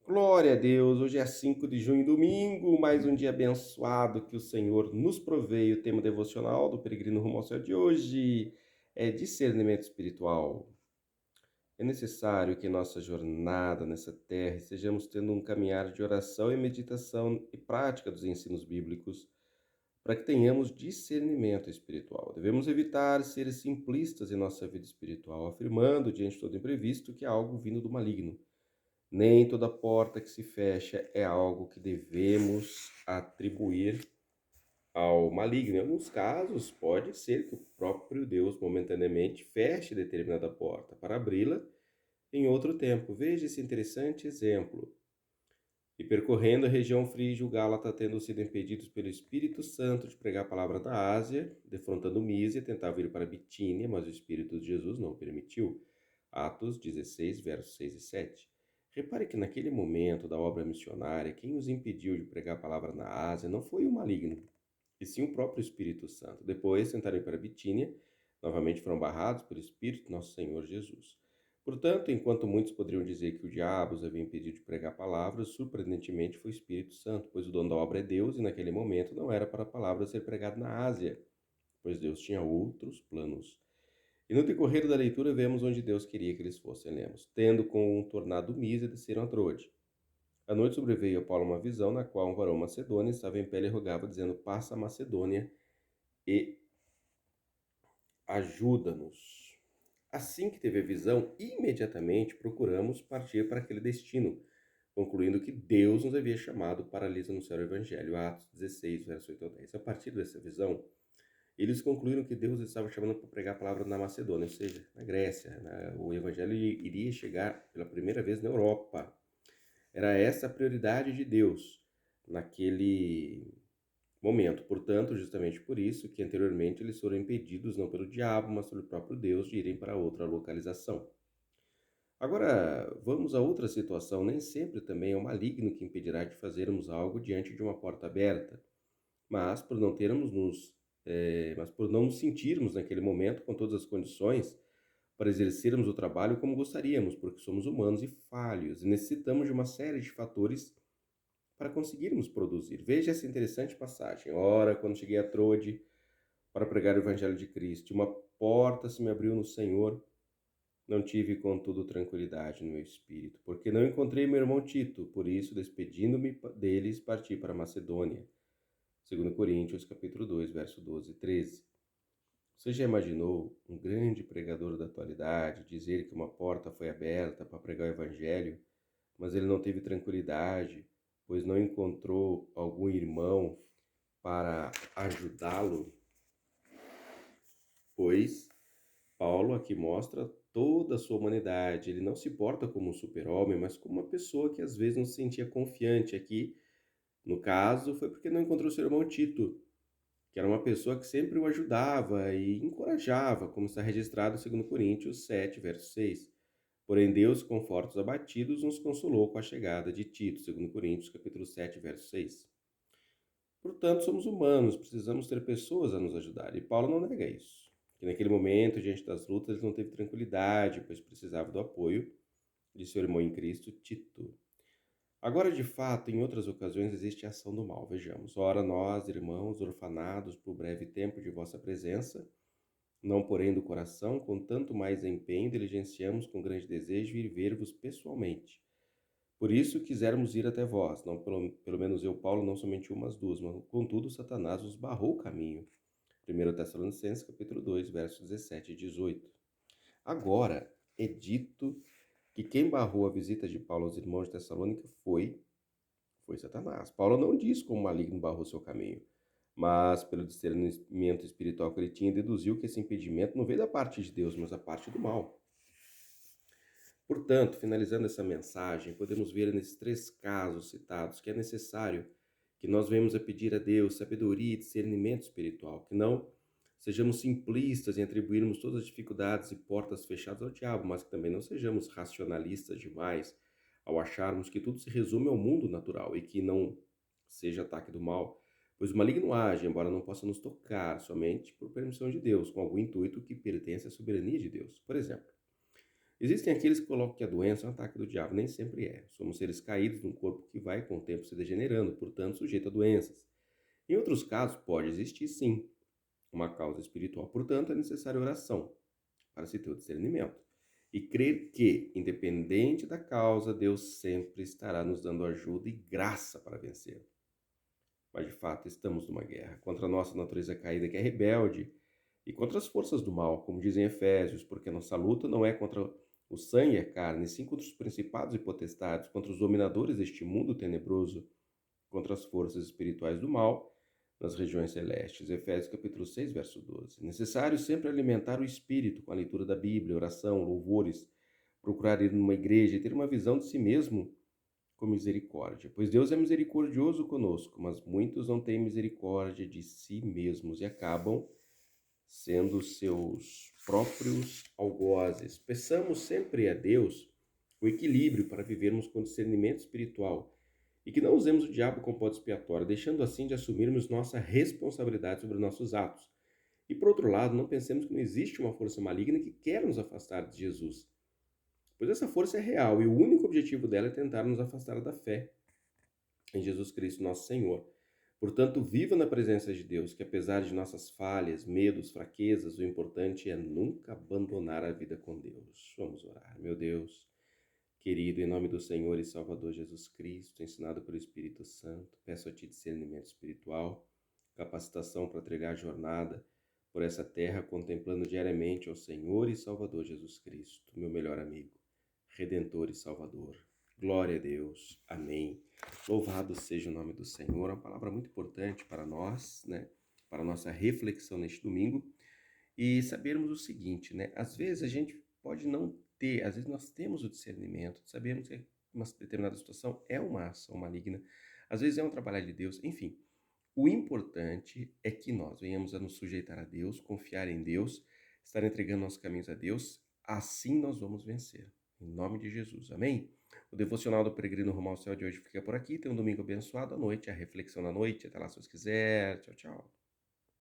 Glória a Deus! Hoje é 5 de junho, domingo, mais um dia abençoado que o Senhor nos proveio. O tema devocional do Peregrino Rumo ao Céu de hoje é discernimento espiritual. É necessário que em nossa jornada nessa terra estejamos tendo um caminhar de oração e meditação e prática dos ensinos bíblicos para que tenhamos discernimento espiritual. Devemos evitar ser simplistas em nossa vida espiritual, afirmando diante de todo imprevisto que é algo vindo do maligno. Nem toda porta que se fecha é algo que devemos atribuir ao maligno. Em alguns casos, pode ser que o próprio Deus momentaneamente feche determinada porta para abri-la em outro tempo. Veja esse interessante exemplo. E percorrendo a região frígio-gálata, tendo sido impedidos pelo Espírito Santo de pregar a palavra da Ásia, defrontando Mísia, tentava ir para Bitínia, mas o Espírito de Jesus não permitiu. Atos 16, versos 6 e 7. Repare que naquele momento da obra missionária, quem os impediu de pregar a palavra na Ásia não foi o maligno, e sim o próprio Espírito Santo. Depois tentaram ir para Bitínia, novamente foram barrados pelo Espírito Nosso Senhor Jesus. Portanto, enquanto muitos poderiam dizer que o diabo os havia impedido de pregar a palavra, surpreendentemente foi o Espírito Santo, pois o dono da obra é Deus e naquele momento não era para a palavra ser pregada na Ásia, pois Deus tinha outros planos. E no decorrer da leitura vemos onde Deus queria que eles fossem. Lemos: tendo contornado Mísia, desceram a Troade. À noite sobreveio a Paulo uma visão, na qual um varão macedônio estava em pé e rogava, dizendo: passa a Macedônia e ajuda-nos. Assim que teve a visão, imediatamente procuramos partir para aquele destino, concluindo que Deus nos havia chamado para lhes anunciar o Evangelho. Atos 16, verso 8 ao 10. A partir dessa visão, eles concluíram que Deus estava chamando para pregar a palavra na Macedônia, ou seja, na Grécia. O Evangelho iria chegar pela primeira vez na Europa. Era essa a prioridade de Deus naquele momento. Portanto, justamente por isso que anteriormente eles foram impedidos não pelo diabo, mas pelo próprio Deus de irem para outra localização. Agora, vamos a outra situação. Nem sempre também é o maligno que impedirá de fazermos algo diante de uma porta aberta, mas por não termos mas por não nos sentirmos naquele momento com todas as condições para exercermos o trabalho como gostaríamos, porque somos humanos e falhos e necessitamos de uma série de fatores para conseguirmos produzir. Veja essa interessante passagem. Ora, quando cheguei a Troade para pregar o Evangelho de Cristo, uma porta se me abriu no Senhor. Não tive, contudo, tranquilidade no meu espírito, porque não encontrei meu irmão Tito. Por isso, despedindo-me deles, parti para Macedônia. 2 Coríntios, capítulo 2, verso 12 e 13. Você já imaginou um grande pregador da atualidade dizer que uma porta foi aberta para pregar o Evangelho, mas ele não teve tranquilidade, pois não encontrou algum irmão para ajudá-lo? Pois Paulo aqui mostra toda a sua humanidade. Ele não se porta como um super-homem, mas como uma pessoa que às vezes não se sentia confiante. Aqui, no caso, foi porque não encontrou seu irmão Tito, que era uma pessoa que sempre o ajudava e encorajava, como está registrado em 2 Coríntios 7, verso 6. Porém, Deus, conforta os abatidos, nos consolou com a chegada de Tito, 2 Coríntios, capítulo 7, verso 6. Portanto, somos humanos, precisamos ter pessoas a nos ajudar. E Paulo não nega isso. Que naquele momento, diante das lutas, ele não teve tranquilidade, pois precisava do apoio de seu irmão em Cristo, Tito. Agora, de fato, em outras ocasiões existe a ação do mal. Vejamos. Ora, nós, irmãos, orfanados por breve tempo de vossa presença, não porém do coração, com tanto mais empenho, diligenciamos com grande desejo ir ver-vos pessoalmente. Por isso quisermos ir até vós, não pelo menos eu, Paulo, não somente umas duas, mas contudo Satanás nos barrou o caminho. 1 Tessalonicenses, capítulo 2, versos 17 e 18. Agora é dito que quem barrou a visita de Paulo aos irmãos de Tessalônica foi Satanás. Paulo não diz como o maligno barrou seu caminho, mas pelo discernimento espiritual que ele tinha, deduziu que esse impedimento não veio da parte de Deus, mas da parte do mal. Portanto, finalizando essa mensagem, podemos ver nesses três casos citados que é necessário que nós venhamos a pedir a Deus sabedoria e discernimento espiritual, que não sejamos simplistas em atribuirmos todas as dificuldades e portas fechadas ao diabo, mas que também não sejamos racionalistas demais ao acharmos que tudo se resume ao mundo natural e que não seja ataque do mal, pois o maligno age, embora não possa nos tocar somente por permissão de Deus, com algum intuito que pertence à soberania de Deus. Por exemplo, Existem aqueles que colocam que a doença é um ataque do diabo. Nem sempre é. Somos seres caídos num corpo que vai com o tempo se degenerando, portanto sujeito a doenças. Em outros casos, pode existir sim uma causa espiritual. Portanto, é necessária oração para se ter o discernimento. E crer que, independente da causa, Deus sempre estará nos dando ajuda e graça para vencer. Mas de fato estamos numa guerra contra a nossa natureza caída que é rebelde e contra as forças do mal, como dizem Efésios, porque a nossa luta não é contra o sangue e a carne, sim contra os principados e potestades, contra os dominadores deste mundo tenebroso, contra as forças espirituais do mal nas regiões celestes. Efésios capítulo 6, verso 12. Necessário sempre alimentar o espírito com a leitura da Bíblia, oração, louvores, procurar ir numa igreja e ter uma visão de si mesmo com misericórdia, pois Deus é misericordioso conosco, mas muitos não têm misericórdia de si mesmos e acabam sendo seus próprios algozes. Peçamos sempre a Deus o equilíbrio para vivermos com discernimento espiritual e que não usemos o diabo como bode expiatório, deixando assim de assumirmos nossa responsabilidade sobre nossos atos. E por outro lado, não pensemos que não existe uma força maligna que quer nos afastar de Jesus, pois essa força é real e o único objetivo dela é tentar nos afastar da fé em Jesus Cristo, nosso Senhor. Portanto, viva na presença de Deus, que apesar de nossas falhas, medos, fraquezas, o importante é nunca abandonar a vida com Deus. Vamos orar. Meu Deus, querido, em nome do Senhor e Salvador Jesus Cristo, ensinado pelo Espírito Santo, peço a Ti discernimento espiritual, capacitação para trilhar a jornada por essa terra, contemplando diariamente ao Senhor e Salvador Jesus Cristo, meu melhor amigo, Redentor e Salvador. Glória a Deus. Amém. Louvado seja o nome do Senhor. É uma palavra muito importante para nós, né? Para a nossa reflexão neste domingo. E sabermos o seguinte, né? Às vezes a gente pode não ter, às vezes nós temos o discernimento, sabemos que uma determinada situação é uma ação maligna, às vezes é um trabalho de Deus, enfim. O importante é que nós venhamos a nos sujeitar a Deus, confiar em Deus, estar entregando nossos caminhos a Deus, assim nós vamos vencer. Em nome de Jesus, amém? O devocional do Peregrino Rumo ao Céu de hoje fica por aqui. Tem um domingo abençoado à noite, a reflexão da noite. Até lá se Deus quiser. Tchau, tchau.